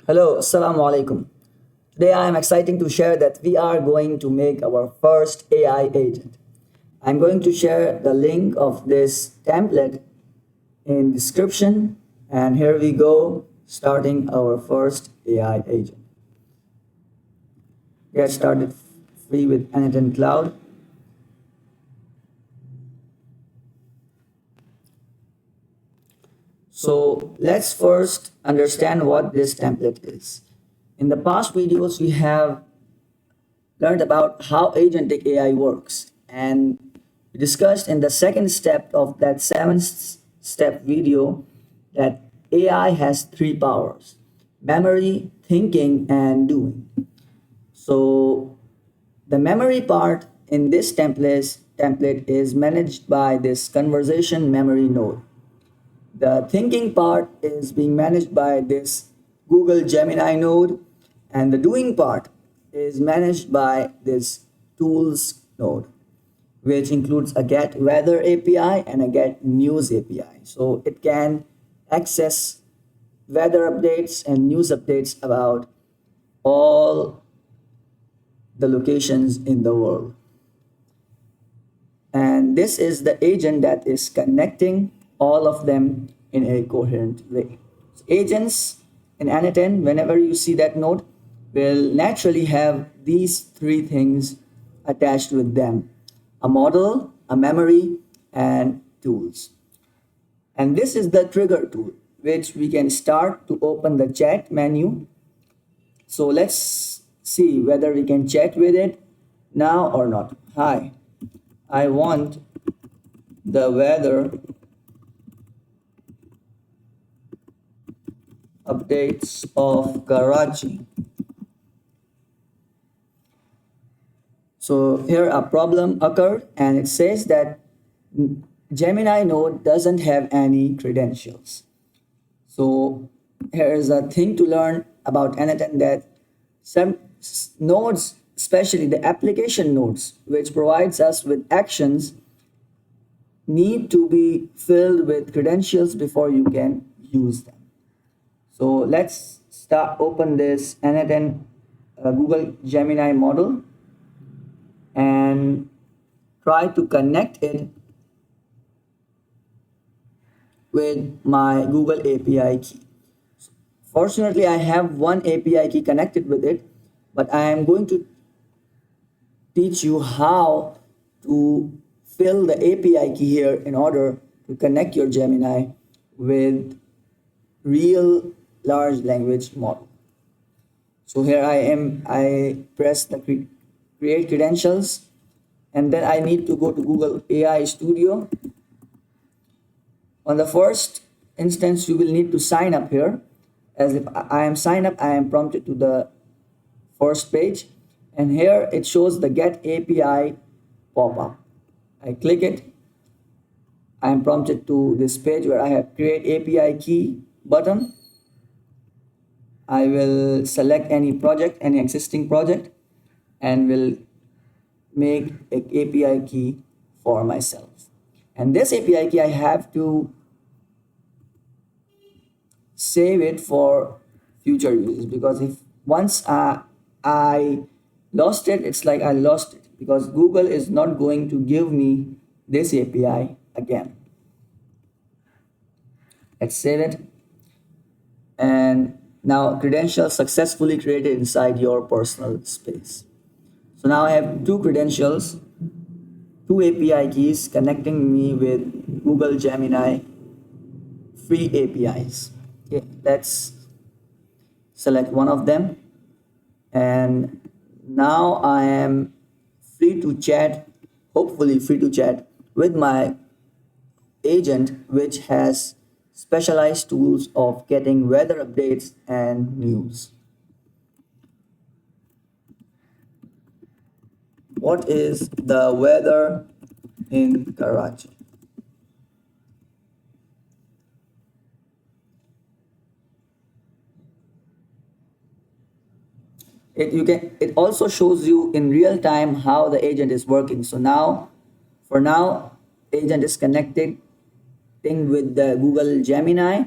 Hello, Assalamu alaikum. Today I am excited to share that we are going to make our first AI agent. I'm going to share the link of this template in description, and here we go, starting our first AI agent. Get started free with N8N Cloud. So let's first understand what this template is. In the past videos, we have learned about how agentic AI works, and we discussed in the second step of that seventh step video that AI has three powers: memory, thinking, and doing. So the memory part in this template is managed by this conversation memory node. The thinking part is being managed by this Google Gemini node, and the doing part is managed by this tools node, which includes a get weather API and a get news API. So it can access weather updates and news updates about all the locations in the world. And this is the agent that is connecting all of them in a coherent way. So agents in N8N, whenever you see that node, will naturally have these three things attached with them: a model, a memory, and tools. And this is the trigger tool, which we can start to open the chat menu. So let's see whether we can chat with it now or not. Hi, I want the weather updates of Karachi. So here a problem occurred, and it says that Gemini node doesn't have any credentials. So here is a thing to learn about N8N, that some nodes, especially the application nodes, which provides us with actions, need to be filled with credentials before you can use them. So let's open this N8N Google Gemini model and try to connect it with my Google API key. Fortunately, I have one API key connected with it, but I am going to teach you how to fill the API key here in order to connect your Gemini with real large language model. So here I press the create credentials, and then I need to go to Google AI Studio. On the first instance, you will need to sign up here. As if I am signed up, I am prompted to the first page, and here it shows the Get API pop-up. I click it. I am prompted to this page where I have Create API Key button. I will select any project, any existing project, and will make an API key for myself. And this API key, I have to save it for future uses, because if once I lost it, it's like I lost it, because Google is not going to give me this API again. Let's save it. And now credentials successfully created inside your personal space. So now I have two credentials, two API keys connecting me with Google Gemini free APIs. Okay, let's select one of them, and now I am free to chat, hopefully free to chat with my agent, which has specialized tools of getting weather updates and news. What is the weather in Karachi? It also shows you in real time how the agent is working. So now, for now, agent is connected with the Google Gemini,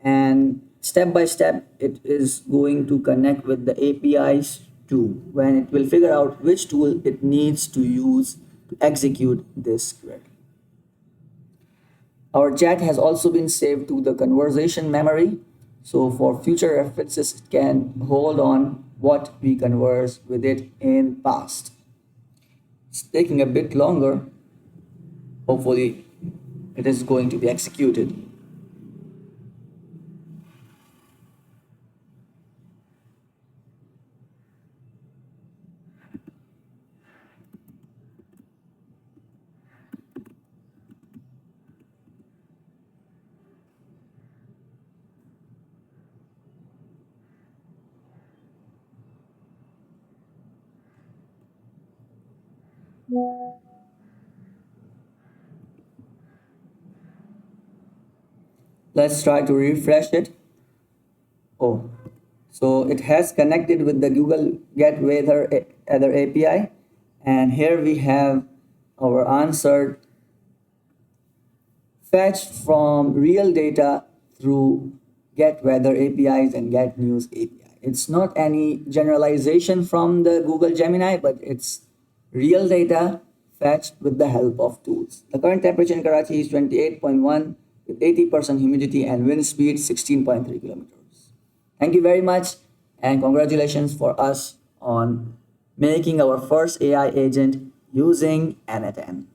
and step by step it is going to connect with the APIs too, when it will figure out which tool it needs to use to execute this query. Our chat has also been saved to the conversation memory. So for future references, it can hold on what we converse with it in past. It's taking a bit longer. Hopefully it is going to be executed. Let's try to refresh it. Oh, so it has connected with the Google Get Weather API. And here we have our answer fetched from real data through Get Weather APIs and Get News API. It's not any generalization from the Google Gemini, but it's real data fetched with the help of tools. The current temperature in Karachi is 28.1 with 80% humidity and wind speed 16.3 kilometers. Thank you very much and congratulations for us on making our first AI agent using N8N.